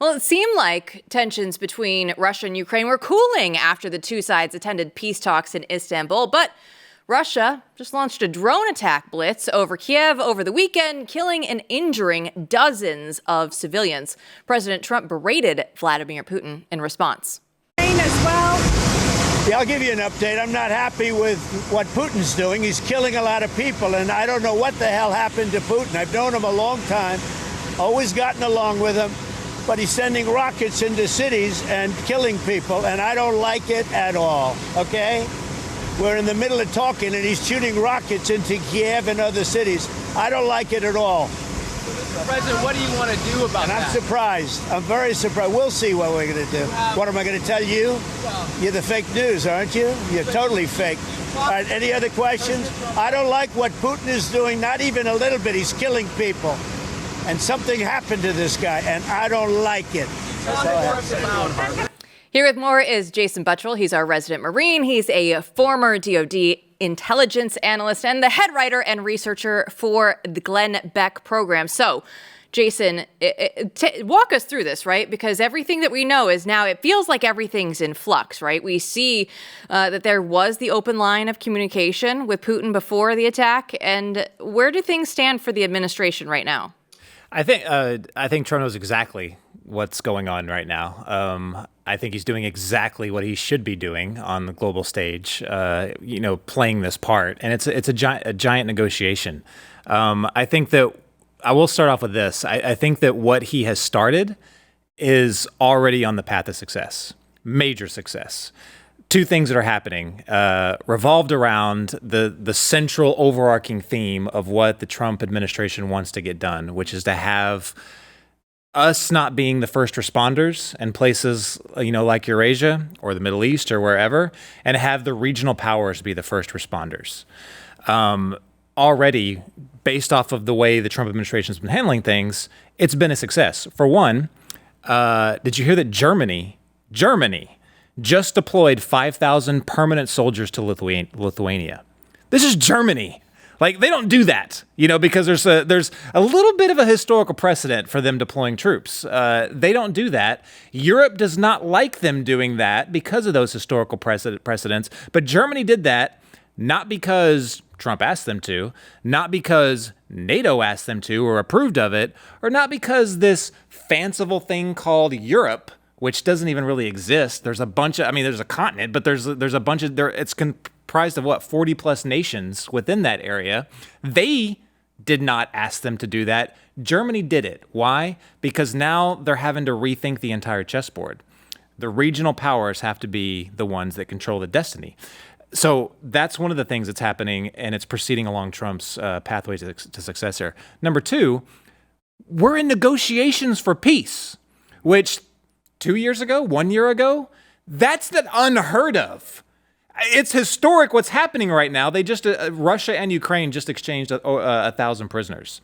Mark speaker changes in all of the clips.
Speaker 1: Well, it seemed like tensions between Russia and Ukraine were cooling after the two sides attended peace talks in Istanbul, but Russia just launched a drone attack blitz over Kyiv over the weekend, killing and injuring dozens of civilians. President Trump berated Vladimir Putin in response.
Speaker 2: As well.
Speaker 3: Yeah, I'll give you an update. I'm not happy with what Putin's doing. He's killing a lot of people, and I don't know what the hell happened to Putin. I've known him a long time, always gotten along with him, but he's sending rockets into cities and killing people, and I don't like it at all, okay? We're in the middle of talking, and he's shooting rockets into Kyiv and other cities. I don't like it at all.
Speaker 4: Mr. President, what do you want to do about that?
Speaker 3: I'm surprised. I'm very surprised. We'll see what we're going to do. What am I going to tell you? You're the fake news, aren't you? You're totally fake. All right, any other questions? I don't like what Putin is doing, not even a little bit. He's killing people. And something happened to this guy, and I don't like it. That's all I have to say.
Speaker 1: Here with more is Jason Buttrill. He's our resident Marine. He's a former DoD intelligence analyst and the head writer and researcher for the Glenn Beck program. So, Jason, walk us through this, right? Because everything that we know is now, it feels like everything's in flux, right? We see that there was the open line of communication with Putin before the attack. And where do things stand for the administration right now?
Speaker 5: I think Trump knows exactly what's going on right now. I think he's doing exactly what he should be doing on the global stage, playing this part. And it's a giant negotiation. I think that I will start off with this. I think that what he has started is already on the path of success, major success. Two things that are happening revolved around the central overarching theme of what the Trump administration wants to get done, which is to have us not being the first responders in places, like Eurasia or the Middle East or wherever, and have the regional powers be the first responders. Already, based off of the way the Trump administration has been handling things, it's been a success. For one, did you hear that Germany just deployed 5,000 permanent soldiers to Lithuania? This is Germany. Like, they don't do that, because there's a little bit of a historical precedent for them deploying troops. They don't do that. Europe does not like them doing that because of those historical precedents. But Germany did that not because Trump asked them to, not because NATO asked them to or approved of it, or not because this fanciful thing called Europe, which doesn't even really exist. There's a bunch of, there's a continent, but there's a bunch of, it's comprised of 40 plus nations within that area. They did not ask them to do that. Germany did it. Why? Because now they're having to rethink the entire chessboard. The regional powers have to be the ones that control the destiny. So that's one of the things that's happening, and it's proceeding along Trump's pathway to success here. Number two, we're in negotiations for peace, which 2 years ago, 1 year ago, that's unheard of. It's historic what's happening right now. They just, Russia and Ukraine just exchanged 1,000 prisoners.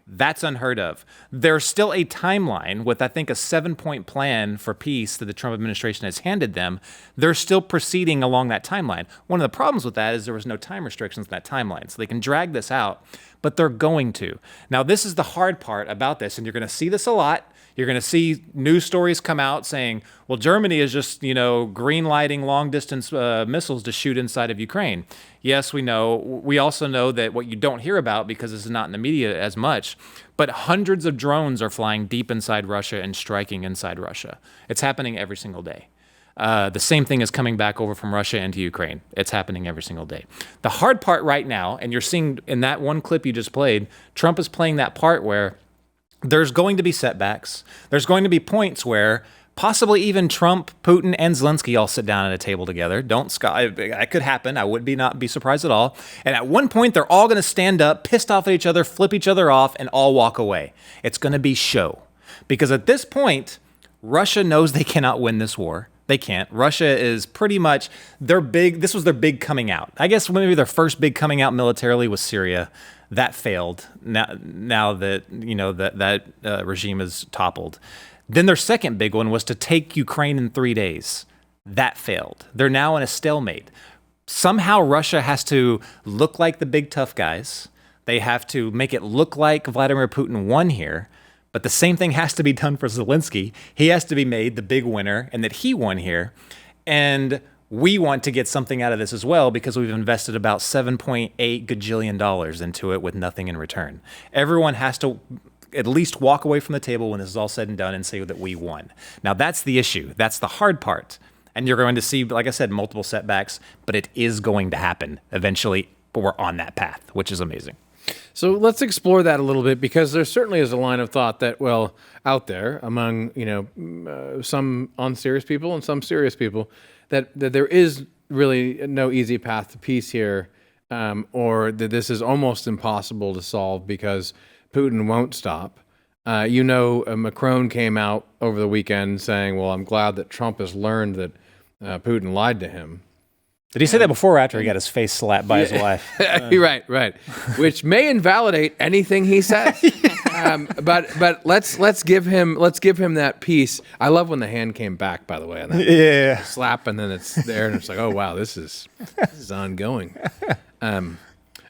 Speaker 5: That's unheard of. There's still a timeline with, I think, a 7-point plan for peace that the Trump administration has handed them. They're still proceeding along that timeline. One of the problems with that is there was no time restrictions in that timeline. So they can drag this out, but they're going to. Now, this is the hard part about this, and you're going to see this a lot. You're going to see news stories come out saying, well, Germany is just, green lighting long distance missiles to shoot inside of Ukraine. Yes, we know. We also know that what you don't hear about, because this is not in the media as much, but hundreds of drones are flying deep inside Russia and striking inside Russia. It's happening every single day. The same thing is coming back over from Russia into Ukraine. It's happening every single day. The hard part right now, and you're seeing in that one clip you just played, Trump is playing that part where there's going to be setbacks. There's going to be points where possibly even Trump, Putin, and Zelensky all sit down at a table together. That could happen. I would not be surprised at all. And at one point, they're all going to stand up, pissed off at each other, flip each other off, and all walk away. It's going to be show. Because at this point, Russia knows they cannot win this war. They can't. Russia is pretty much this was their big coming out. I guess maybe their first big coming out militarily was Syria. That failed. Now that that regime is toppled. Then their second big one was to take Ukraine in 3 days. That failed. They're now in a stalemate. Somehow Russia has to look like the big tough guys. They have to make it look like Vladimir Putin won here. But the same thing has to be done for Zelensky. He has to be made the big winner and that he won here. And we want to get something out of this as well because we've invested about $7.8 gajillion into it with nothing in return. Everyone has to at least walk away from the table when this is all said and done and say that we won. Now, that's the issue. That's the hard part. And you're going to see, like I said, multiple setbacks, but it is going to happen eventually. But we're on that path, which is amazing.
Speaker 2: So let's explore that a little bit because there certainly is a line of thought that, well, out there among, some unserious people and some serious people, that there is really no easy path to peace here, or that this is almost impossible to solve because Putin won't stop. Macron came out over the weekend saying, well, I'm glad that Trump has learned that Putin lied to him.
Speaker 5: Did he say that before or after he got his face slapped by his wife?
Speaker 2: Right. Which may invalidate anything he says. But let's give him that piece. I love when the hand came back, by the way, on that slap, and then it's there, and it's like, oh wow, this is ongoing.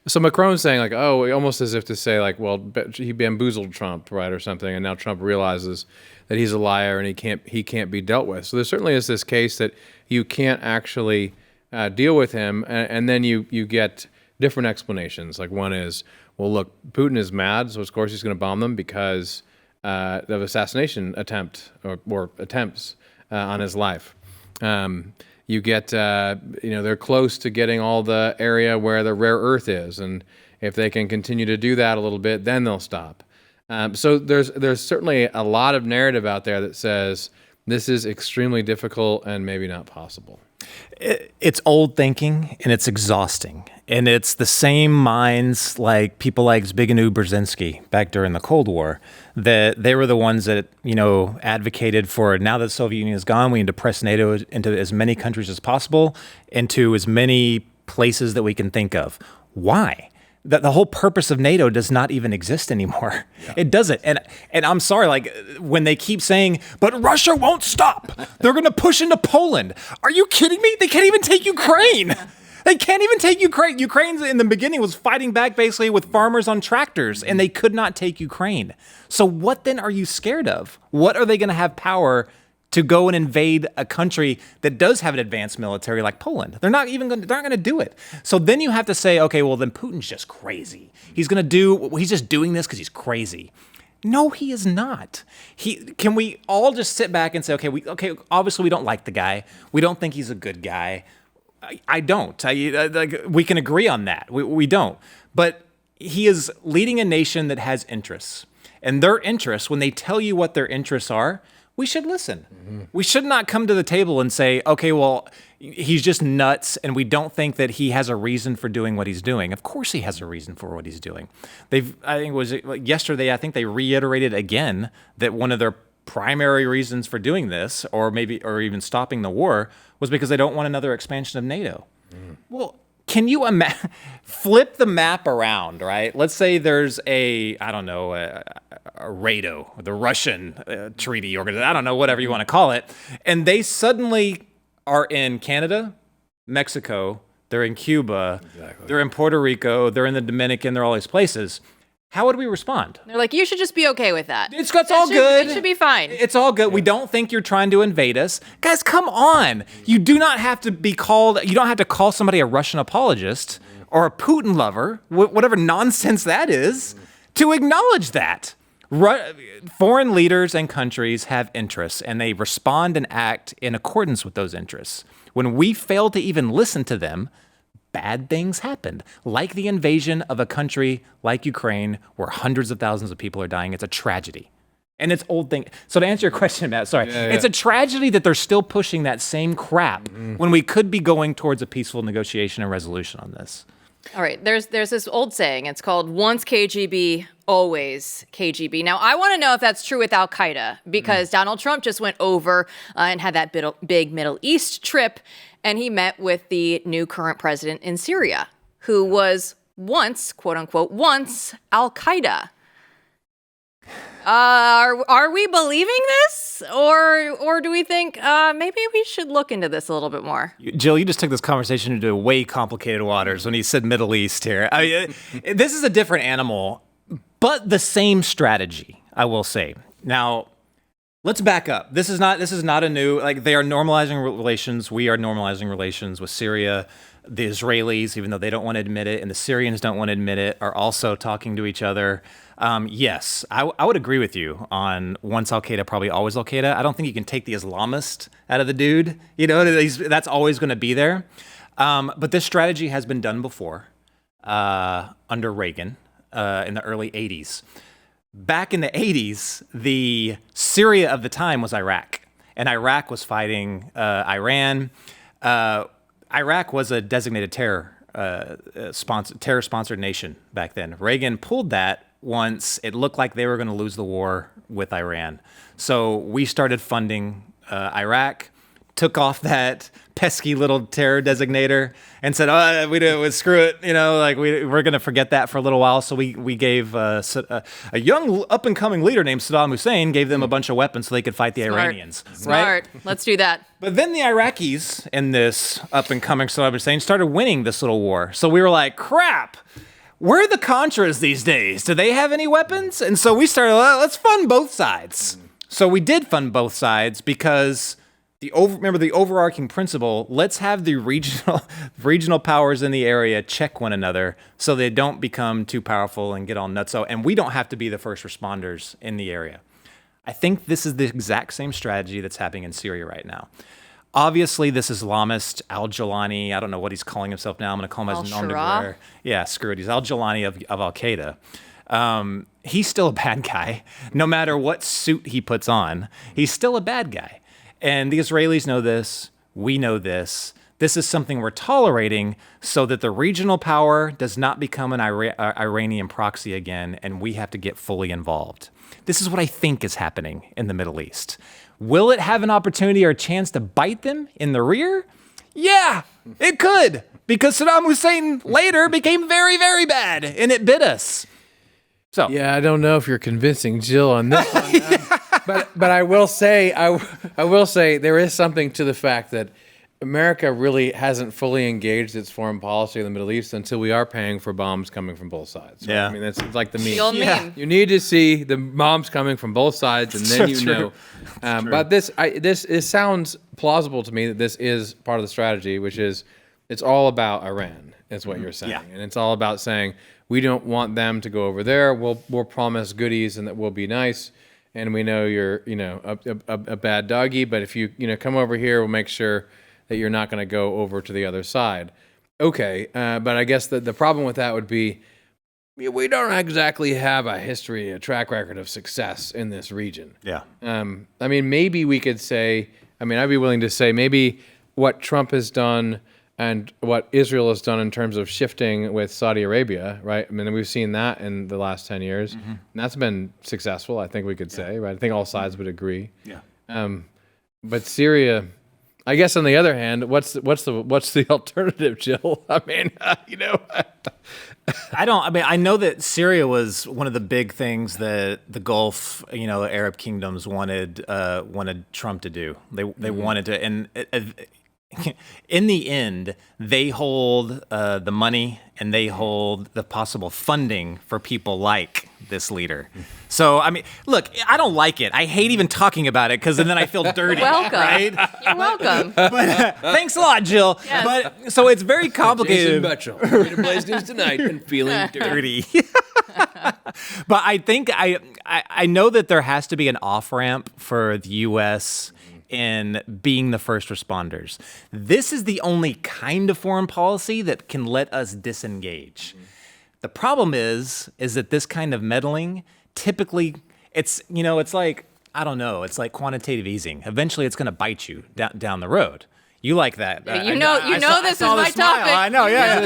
Speaker 2: So Macron's saying like, oh, almost as if to say like, well, he bamboozled Trump, right, or something, and now Trump realizes that he's a liar and he can't be dealt with. So there certainly is this case that you can't actually deal with him, and then you get different explanations. Like one is, well, look, Putin is mad, so of course he's going to bomb them because of assassination attempt or attempts on his life. You get, they're close to getting all the area where the rare earth is, and if they can continue to do that a little bit, then they'll stop. So there's certainly a lot of narrative out there that says this is extremely difficult and maybe not possible.
Speaker 5: It's old thinking and it's exhausting. And it's the same minds like people like Zbigniew Brzezinski back during the Cold War, that they were the ones that, advocated for now that the Soviet Union is gone, we need to press NATO into as many countries as possible, into as many places that we can think of. Why? The whole purpose of NATO does not even exist anymore. Yeah. It doesn't. And I'm sorry, like when they keep saying, but Russia won't stop. They're going to push into Poland. Are you kidding me? They can't even take Ukraine. They can't even take Ukraine. Ukraine in the beginning was fighting back basically with farmers on tractors, and they could not take Ukraine. So what then are you scared of? What are they going to have power to go and invade a country that does have an advanced military like Poland? They're not going to do it. So then you have to say, okay, well then Putin's just crazy. He's just doing this because he's crazy. No, he is not. Can we all just sit back and say, okay, obviously we don't like the guy. We don't think he's a good guy. I don't. We can agree on that. We don't. But he is leading a nation that has interests. And their interests, when they tell you what their interests are, we should listen. Mm-hmm. We should not come to the table and say, okay, well, he's just nuts and we don't think that he has a reason for doing what he's doing. Of course he has a reason for what he's doing. Yesterday, I think they reiterated again that one of their primary reasons for doing this, or even stopping the war, was because they don't want another expansion of NATO. Mm. Well, can you flip the map around, right? Let's say there's a RATO, the Russian treaty organization, I don't know, whatever you want to call it, and they suddenly are in Canada, Mexico, they're in Cuba, exactly. They're in Puerto Rico, they're in the Dominican, they're all these places. How would we respond?
Speaker 1: They're like, you should just be okay with that.
Speaker 5: It's all good.
Speaker 1: It should be fine.
Speaker 5: It's all good. Yeah. We don't think you're trying to invade us. Guys, come on. You do not have to be called, you don't have to call somebody a Russian apologist or a Putin lover, whatever nonsense that is, to acknowledge that. Foreign leaders and countries have interests, and they respond and act in accordance with those interests. When we fail to even listen to them, bad things happened, like the invasion of a country like Ukraine, where hundreds of thousands of people are dying. It's a tragedy. And it's old thing. So to answer your question, Matt, sorry. Yeah. It's a tragedy that they're still pushing that same crap when we could be going towards a peaceful negotiation and resolution on this.
Speaker 1: All right. There's this old saying. It's called once KGB, always KGB. Now, I want to know if that's true with Al-Qaeda, because Donald Trump just went over and had that big Middle East trip, and he met with the new current president in Syria, who was once, quote unquote, once Al-Qaeda. Are we believing this, or do we think maybe we should look into this a little bit more?
Speaker 5: Jill, you just took this conversation into way complicated waters when you said Middle East here. I mean, this is a different animal, but the same strategy. I will say. Now, let's back up. This is not a new, like, they are normalizing relations. We are normalizing relations with Syria. The Israelis, even though they don't want to admit it, and the Syrians don't want to admit it, are also talking to each other. Yes, I would agree with you on once Al-Qaeda, probably always Al-Qaeda. I don't think you can take the Islamist out of the dude. You know, that's always going to be there. But this strategy has been done before under Reagan in the early 80s. Back in the 80s, the Syria of the time was Iraq, and Iraq was fighting Iran. Iraq was a designated terror-sponsored nation back then. Reagan pulled that once it looked like they were going to lose the war with Iran. So we started funding Iraq, took off that pesky little terror designator, and said, screw it, like we're going to forget that for a little while. So we gave a young up-and-coming leader named Saddam Hussein, gave them a bunch of weapons so they could fight the Iranians.
Speaker 1: Smart.
Speaker 5: Right?
Speaker 1: Let's do that.
Speaker 5: But then the Iraqis in this up-and-coming Saddam Hussein started winning this little war. So we were like, crap, where are the Contras these days? Do they have any weapons? And so we started, let's fund both sides. So we did fund both sides because remember the overarching principle, let's have the regional powers in the area check one another so they don't become too powerful and get all nutso, and we don't have to be the first responders in the area. I think this is the exact same strategy that's happening in Syria right now. Obviously, this Islamist, al-Jawlani, I don't know what he's calling himself now. I'm going to call him as nom de guerre. Yeah, screw it. He's al-Jawlani of Al-Qaeda. He's still a bad guy. No matter what suit he puts on, he's still a bad guy. And the Israelis know this. We know this. This is something we're tolerating so that the regional power does not become an Iranian proxy again, and we have to get fully involved. This is what I think is happening in the Middle East. Will it have an opportunity or a chance to bite them in the rear? Yeah, it could, because Saddam Hussein later became very, very bad, and it bit us. So
Speaker 2: yeah, I don't know if you're convincing Jill on this one. But I will say there is something to the fact that America really hasn't fully engaged its foreign policy in the Middle East until we are paying for bombs coming from both sides. Right?
Speaker 5: Yeah,
Speaker 2: I mean it's like the meme.
Speaker 1: The old meme.
Speaker 2: You need to see the bombs coming from both sides, and then you know. But this sounds plausible to me that this is part of the strategy, which is it's all about Iran. Is what you're saying, and it's all about saying we don't want them to go over there. We'll promise goodies and that we'll be nice. And we know you're, a bad doggy, but if you, come over here, we'll make sure that you're not going to go over to the other side. Okay, but I guess the problem with that would be we don't exactly have a track record of success in this region.
Speaker 5: Yeah.
Speaker 2: I mean, maybe we could say, I'd be willing to say maybe what Trump has done and what Israel has done in terms of shifting with Saudi Arabia, right? I mean, we've seen that in the last 10 years. Mm-hmm. And that's been successful, I think we could say, right? I think all sides would agree.
Speaker 5: Yeah.
Speaker 2: But Syria, I guess on the other hand, what's the alternative, Jill? I mean,
Speaker 5: I know that Syria was one of the big things that the Gulf, Arab kingdoms wanted Trump to do. They wanted to, and in the end, they hold the money and they hold the possible funding for people like this leader. So, look, I don't like it. I hate even talking about it because then I feel dirty.
Speaker 1: Welcome.
Speaker 5: Right?
Speaker 1: You're welcome.
Speaker 5: But thanks a lot, Jill.
Speaker 1: Yes.
Speaker 5: But so it's very complicated.
Speaker 2: Jason Buttrill, here to Blaze News tonight and feeling dirty.
Speaker 5: But I think I know that there has to be an off-ramp for the U.S. in being the first responders. This is the only kind of foreign policy that can let us disengage. Mm-hmm. The problem is that this kind of meddling, typically, it's like, I don't know, it's like quantitative easing. Eventually, it's going to bite you down the road. You like that.
Speaker 1: This is my topic.
Speaker 5: I know, yeah.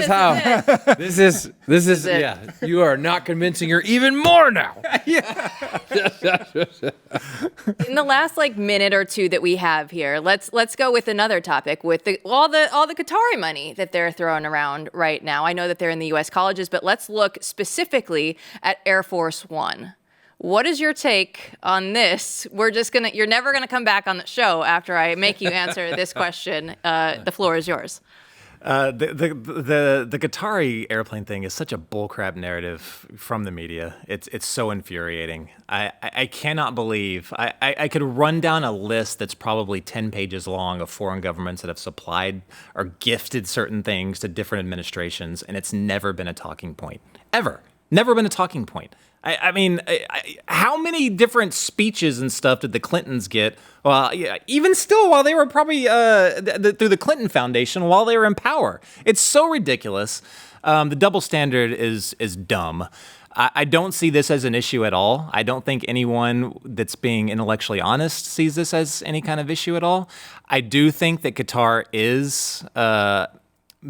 Speaker 2: This is yeah. You are not convincing her even more now.
Speaker 1: In the last minute or two that we have here, let's go with another topic with all the Qatari money that they're throwing around right now. I know that they're in the U.S. colleges, but let's look specifically at Air Force One. What is your take on this? You're never gonna come back on the show after I make you answer this question. The floor is yours.
Speaker 5: The Qatari airplane thing is such a bullcrap narrative from the media. It's so infuriating. I cannot believe I could run down a list that's probably 10 pages long of foreign governments that have supplied or gifted certain things to different administrations, and it's never been a talking point. Ever. Never been a talking point. I mean, how many different speeches and stuff did the Clintons get? Well, yeah, even still, while they were probably through the Clinton Foundation, while they were in power, it's so ridiculous. The double standard is dumb. I don't see this as an issue at all. I don't think anyone that's being intellectually honest sees this as any kind of issue at all. I do think that Qatar is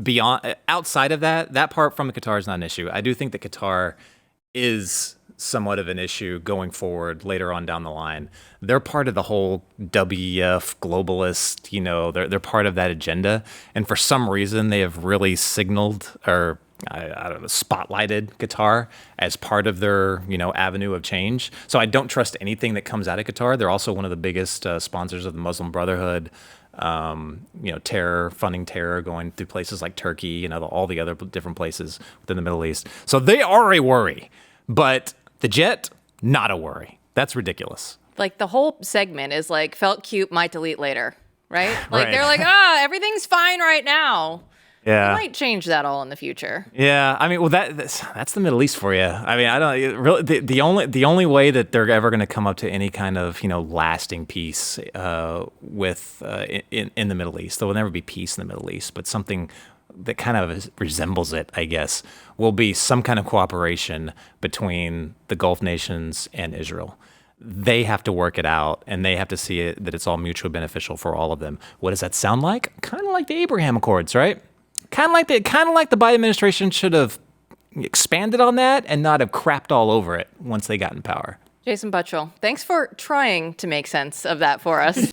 Speaker 5: beyond, outside of that part from Qatar is not an issue. I do think that Qatar is somewhat of an issue going forward later on down the line. They're part of the whole WEF globalist, they're part of that agenda. And for some reason, they have really signaled or I don't know, spotlighted Qatar as part of their, avenue of change. So I don't trust anything that comes out of Qatar. They're also one of the biggest sponsors of the Muslim Brotherhood. Funding terror going through places like Turkey and all the other different places within the Middle East. So they are a worry, but the jet, not a worry. That's ridiculous.
Speaker 1: Like the whole segment is like, felt cute, might delete later, right? Like
Speaker 5: Right.
Speaker 1: they're like, everything's fine right now.
Speaker 5: Yeah.
Speaker 1: We might change that all in the future.
Speaker 5: Yeah, I mean, well, that's the Middle East for you. I mean, I don't really. The only way that they're ever going to come up to any kind of lasting peace with in the Middle East, there will never be peace in the Middle East, but something that kind of resembles it, I guess, will be some kind of cooperation between the Gulf nations and Israel. They have to work it out, and they have to see that it's all mutually beneficial for all of them. What does that sound like? Kind of like the Abraham Accords, right? Kind of like the Biden administration should have expanded on that and not have crapped all over it once they got in power.
Speaker 1: Jason Buttrill, thanks for trying to make sense of that for us.